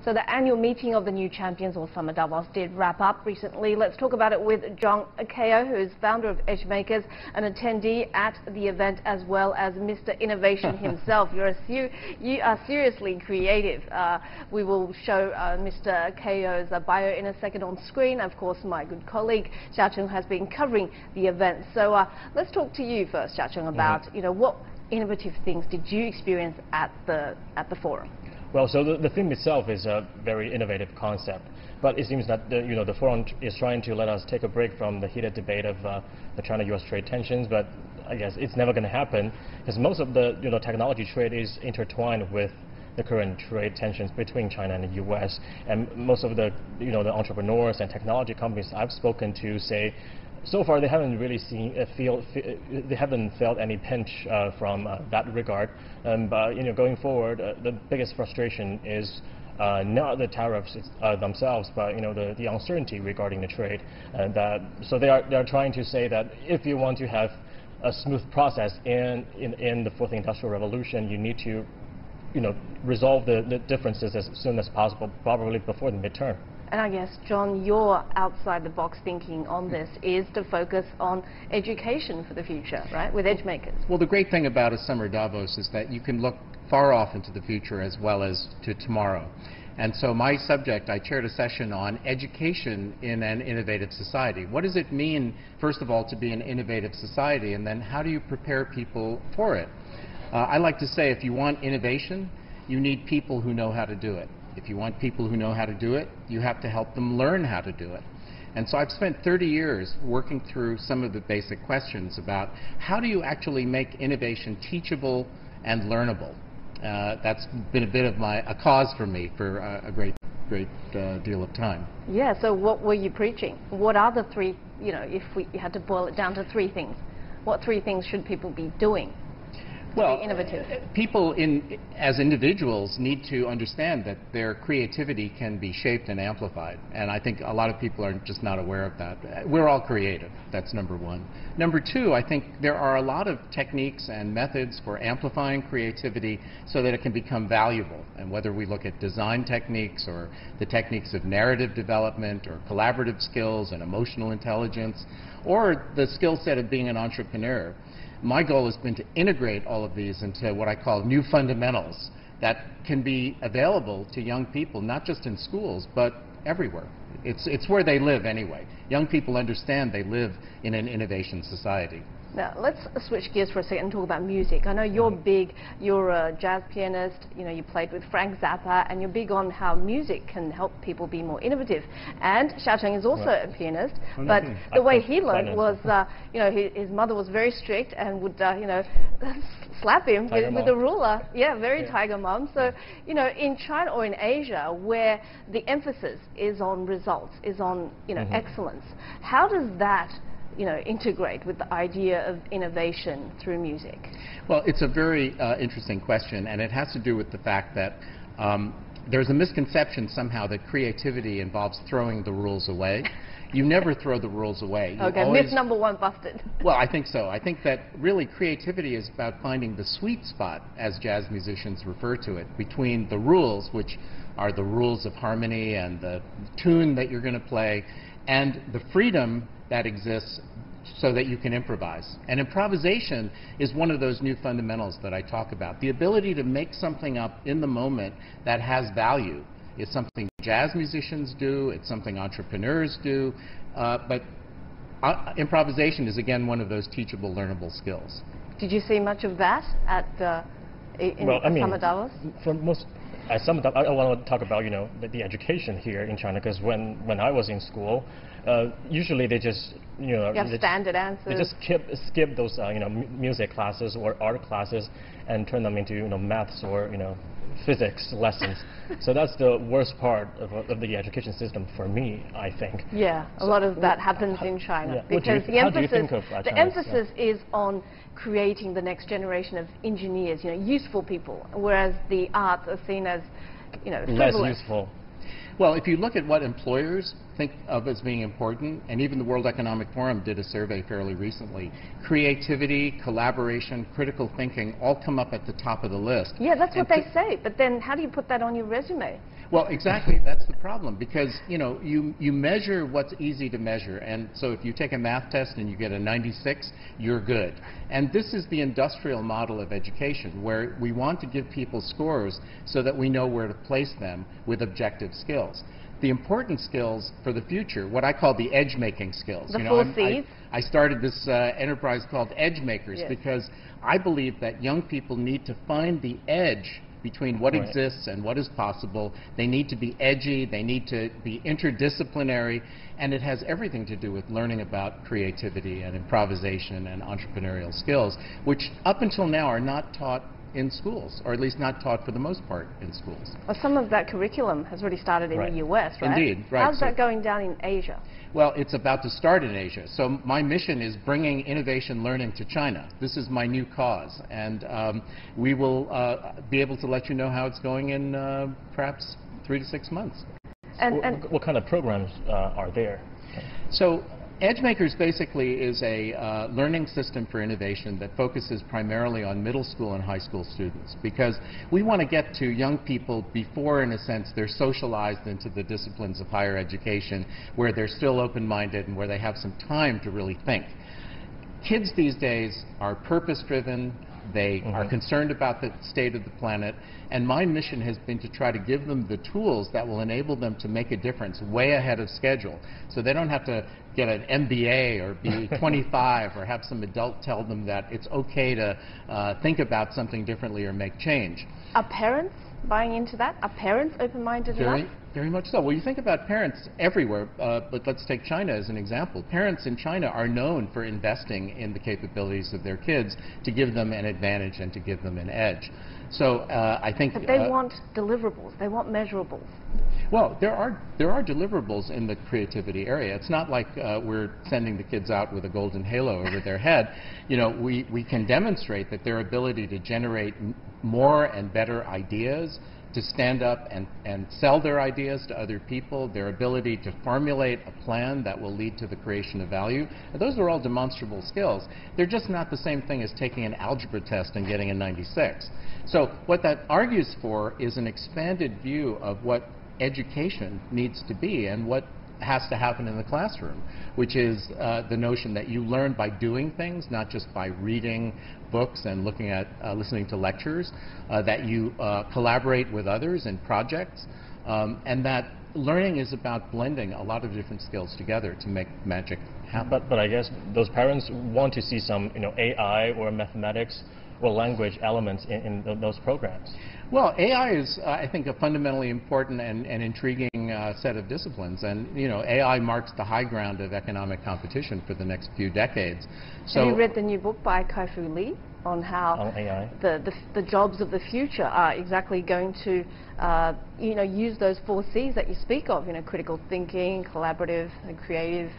So the annual meeting of the new champions, or Summer Davos, did wrap up recently. Let's talk about it with John Kao, who is founder of EdgeMakers, an attendee at the event, as well as Mr. Innovation himself. You are seriously creative. We will show Mr. Kao's bio in a second on screen. Of course, my good colleague Xiaocheng has been covering the event. So let's talk to you first, Xiaocheng, about what innovative things did you experience at the forum? Well, so the theme itself is a very innovative concept, but it seems that the forum is trying to let us take a break from the heated debate of the China-U.S. trade tensions. But I guess it's never going to happen, because most of the technology trade is intertwined with the current trade tensions between China and the U.S. And most of the the entrepreneurs and technology companies I've spoken to say, so far they haven't really seen they haven't felt any pinch from that regard. But going forward, the biggest frustration is not the tariffs themselves, but the uncertainty regarding the trade. So they are trying to say that if you want to have a smooth process in the fourth industrial revolution, you need to resolve the differences as soon as possible, probably before the midterm. And I guess, John, your outside-the-box thinking on this is to focus on education for the future, right, with EdgeMakers. Well, the great thing about a Summer Davos is that you can look far off into the future as well as to tomorrow. And so my subject, I chaired a session on education in an innovative society. What does it mean, first of all, to be an innovative society, and then how do you prepare people for it? I like to say, if you want innovation, you need people who know how to do it. If you want people who know how to do it, you have to help them learn how to do it. And so I've spent 30 years working through some of the basic questions about how do you actually make innovation teachable and learnable. That's been a bit of a cause for me for a great deal of time. Yeah, so what were you preaching? What are the three, if we had to boil it down to three things, what three things should people be doing? Well, innovative. People as individuals need to understand that their creativity can be shaped and amplified, and I think a lot of people are just not aware of that. We're all creative. That's number one. Number two, I think there are a lot of techniques and methods for amplifying creativity so that it can become valuable, and whether we look at design techniques or the techniques of narrative development or collaborative skills and emotional intelligence, or the skill set of being an entrepreneur. My goal has been to integrate all of these into what I call new fundamentals that can be available to young people, not just in schools, but everywhere. It's where they live anyway. Young people understand they live in an innovation society. Now, let's switch gears for a second and talk about music. I know you're a jazz pianist, you played with Frank Zappa, and you're big on how music can help people be more innovative. And Xiaocheng is also a pianist, but the way he learned was, his mother was very strict and would, slap him with a ruler. Yeah, very tiger mom. So, in China or in Asia, where the emphasis is on results, is on, excellence, how does that integrate with the idea of innovation through music? Well, it's a very interesting question, and it has to do with the fact that there's a misconception somehow that creativity involves throwing the rules away. You never throw the rules away. Okay, myth number one busted. Well, I think so. I think that really creativity is about finding the sweet spot, as jazz musicians refer to it, between the rules, which are the rules of harmony and the tune that you're going to play, and the freedom that exists so that you can improvise. And improvisation is one of those new fundamentals that I talk about. The ability to make something up in the moment that has value is something jazz musicians do, it's something entrepreneurs do, but improvisation is, again, one of those teachable, learnable skills. Did you see much of that at Summer Davos? For most, I want to talk about the education here in China, because when I was in school, usually they just you have standard answers. They just skip those music classes or art classes and turn them into maths or physics lessons. So that's the worst part of the education system for me, I think. Yeah, a lot of that happens in China, because the emphasis is on creating the next generation of engineers, useful people, whereas the arts are seen as less useful. Well, if you look at what employers think of as being important, and even the World Economic Forum did a survey fairly recently, creativity, collaboration, critical thinking all come up at the top of the list. Yeah, that's what they say, but then how do you put that on your resume? Well, exactly. That's the problem, because you measure what's easy to measure, and so if you take a math test and you get a 96, you're good. And this is the industrial model of education, where we want to give people scores so that we know where to place them with objective skills. The important skills for the future, what I call the edge-making skills. The 4 Cs. I started this enterprise called Edge Makers, yes, because I believe that young people need to find the edge between what right. exists and what is possible. They need to be edgy, they need to be interdisciplinary, and it has everything to do with learning about creativity and improvisation and entrepreneurial skills, which up until now are not taught in schools, or at least not taught for the most part in schools. Well, some of that curriculum has already started in right. the US, right? Indeed, right. How's that going down in Asia? Well, it's about to start in Asia. So my mission is bringing innovation learning to China. This is my new cause, and we will be able to let you know how it's going in perhaps 3 to 6 months. And what kind of programs are there? So EdgeMakers basically is a learning system for innovation that focuses primarily on middle school and high school students, because we want to get to young people before, in a sense, they're socialized into the disciplines of higher education, where they're still open-minded and where they have some time to really think. Kids these days are purpose-driven. They are concerned about the state of the planet, and my mission has been to try to give them the tools that will enable them to make a difference way ahead of schedule, so they don't have to get an MBA or be 25 or have some adult tell them that it's okay to think about something differently or make change. are parents buying into that? Are parents open-minded enough? Very much so. Well, you think about parents everywhere, but let's take China as an example. Parents in China are known for investing in the capabilities of their kids to give them an advantage and to give them an edge. So I think... But they want deliverables. They want measurables. Well, there are deliverables in the creativity area. It's not like we're sending the kids out with a golden halo over their head. We can demonstrate that their ability to generate more and better ideas, to stand up and sell their ideas to other people, their ability to formulate a plan that will lead to the creation of value. Those are all demonstrable skills. They're just not the same thing as taking an algebra test and getting a 96. So what that argues for is an expanded view of what education needs to be and what has to happen in the classroom, which is the notion that you learn by doing things, not just by reading books and looking at, listening to lectures, that you collaborate with others in projects, and that learning is about blending a lot of different skills together to make magic happen. But I guess those parents want to see some AI or mathematics or language elements in those programs. Well, AI is, I think, a fundamentally important and intriguing set of disciplines, and AI marks the high ground of economic competition for the next few decades. So, have you read the new book by Kai-Fu Lee on how AI? The jobs of the future are exactly going to use those 4 Cs that you speak of, critical thinking, collaborative, and creative?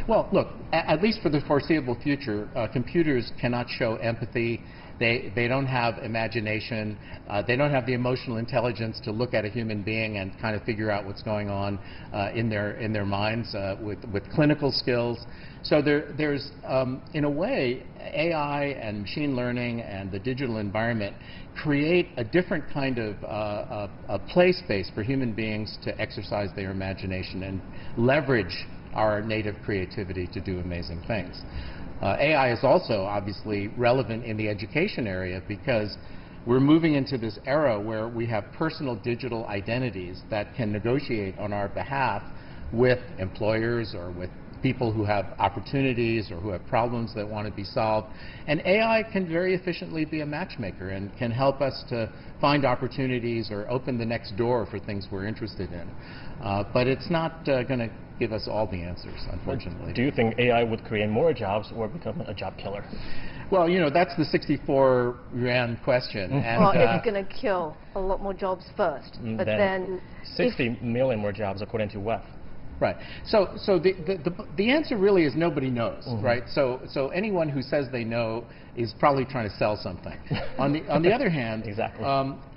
Well, look, at least for the foreseeable future, computers cannot show empathy. They don't have imagination. They don't have the emotional intelligence to look at a human being and kind of figure out what's going on in their minds with clinical skills. So there's, in a way, AI and machine learning and the digital environment create a different kind of a play space for human beings to exercise their imagination and leverage our native creativity to do amazing things. AI is also obviously relevant in the education area, because we're moving into this era where we have personal digital identities that can negotiate on our behalf with employers or with people who have opportunities or who have problems that want to be solved. And AI can very efficiently be a matchmaker and can help us to find opportunities or open the next door for things we're interested in. But it's not going to give us all the answers, unfortunately. Do you think AI would create more jobs or become a job killer? Well, that's the 64 yuan question. And, well, it's going to kill a lot more jobs first, but then 60 million more jobs according to WEF. Right. So the answer really is nobody knows, right? So anyone who says they know is probably trying to sell something. On the other hand, exactly.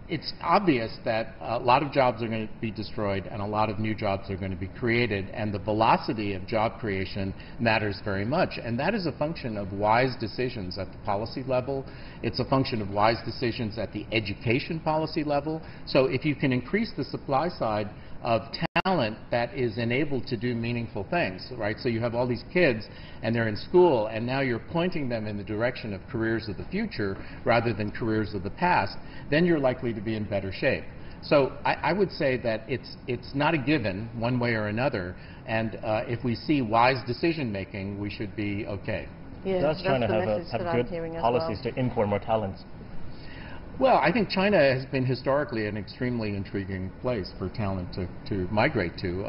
it's obvious that a lot of jobs are going to be destroyed and a lot of new jobs are going to be created, and the velocity of job creation matters very much. And that is a function of wise decisions at the policy level. It's a function of wise decisions at the education policy level. So if you can increase the supply side of talent that is enabled to do meaningful things, right? So you have all these kids and they're in school and now you're pointing them in the direction of careers of the future rather than careers of the past, then you're likely to be in better shape. So I would say that it's not a given one way or another, and if we see wise decision making, we should be okay. Yeah, Does China have good policies to import more talents? Well, I think China has been historically an extremely intriguing place for talent to migrate to.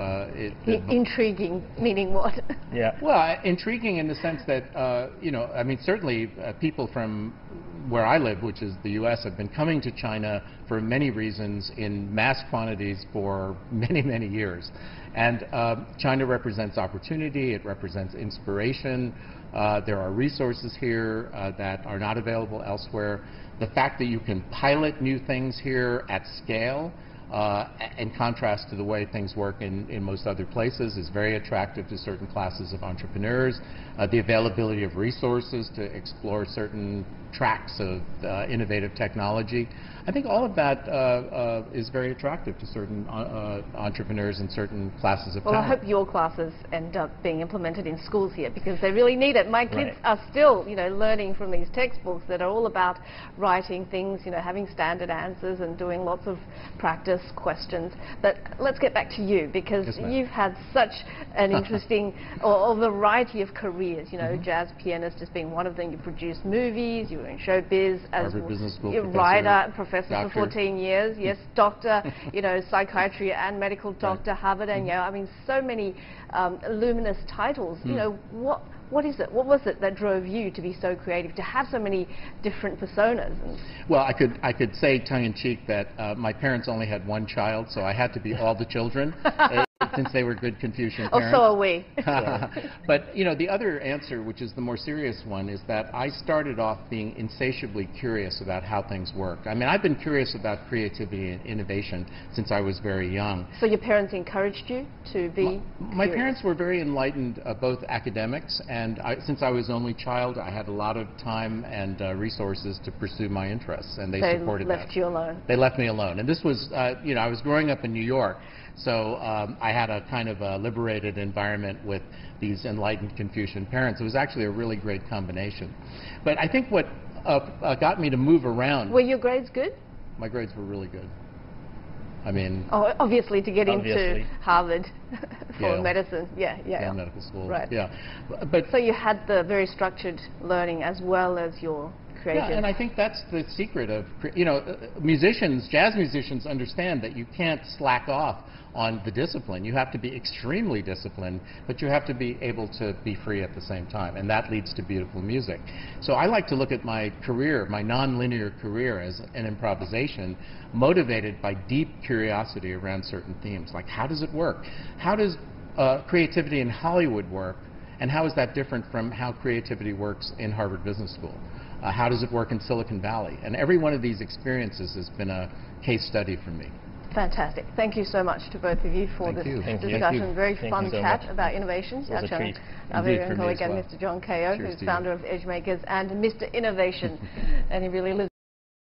Intriguing, meaning what? Yeah. Well, intriguing in the sense that, you know, I mean, certainly people from where I live, which is the U.S., have been coming to China for many reasons in mass quantities for many, many years. And China represents opportunity, it represents inspiration. There are resources here that are not available elsewhere. The fact that you can pilot new things here at scale, in contrast to the way things work in most other places, is very attractive to certain classes of entrepreneurs. The availability of resources to explore certain tracks of innovative technology. I think all of that is very attractive to certain entrepreneurs and certain classes of talent. Well, I hope your classes end up being implemented in schools here because they really need it. My kids are still, you know, learning from these textbooks that are all about writing things, you know, having standard answers and doing lots of practice questions. But let's get back to you because you've had such an interesting or variety of careers, you know, jazz pianist as being one of them. You produced movies, you were in showbiz as Harvard Business School writer, professor doctor. for 14 years, yes, doctor, you know, psychiatry and medical doctor, Harvard, and I mean, so many luminous titles. You know, what is it? What was it that drove you to be so creative, to have so many different personas? Well, I could say tongue-in-cheek that my parents only had one child, so I had to be all the children. Since they were good Confucian parents. Oh, so are we. But, you know, the other answer, which is the more serious one, is that I started off being insatiably curious about how things work. I mean, I've been curious about creativity and innovation since I was very young. So your parents encouraged you to be My parents were very enlightened, both academics, and since I was only child, I had a lot of time and resources to pursue my interests, and they supported that. They left you alone. They left me alone. And this was, you know, I was growing up in New York, so I had a kind of a liberated environment with these enlightened Confucian parents. It was actually a really great combination. But I think what got me to move around... Were your grades good? My grades were really good. I mean... Oh, obviously to get into Harvard for medicine. Yeah, medical school. Right. Yeah. But so you had the very structured learning as well as your creative... Yeah, and I think that's the secret of, you know, musicians, jazz musicians understand that you can't slack off on the discipline. You have to be extremely disciplined, but you have to be able to be free at the same time, and that leads to beautiful music. So I like to look at my career, my non-linear career, as an improvisation motivated by deep curiosity around certain themes, like how does it work? How does creativity in Hollywood work, and how is that different from how creativity works in Harvard Business School? How does it work in Silicon Valley? And every one of these experiences has been a case study for me. Fantastic. Thank you so much to both of you for this discussion. Very fun chat about innovations. It was a treat. Our very own colleague, well. Mr. John Kao, who's founder of EdgeMakers and Mr. Innovation. And he really lives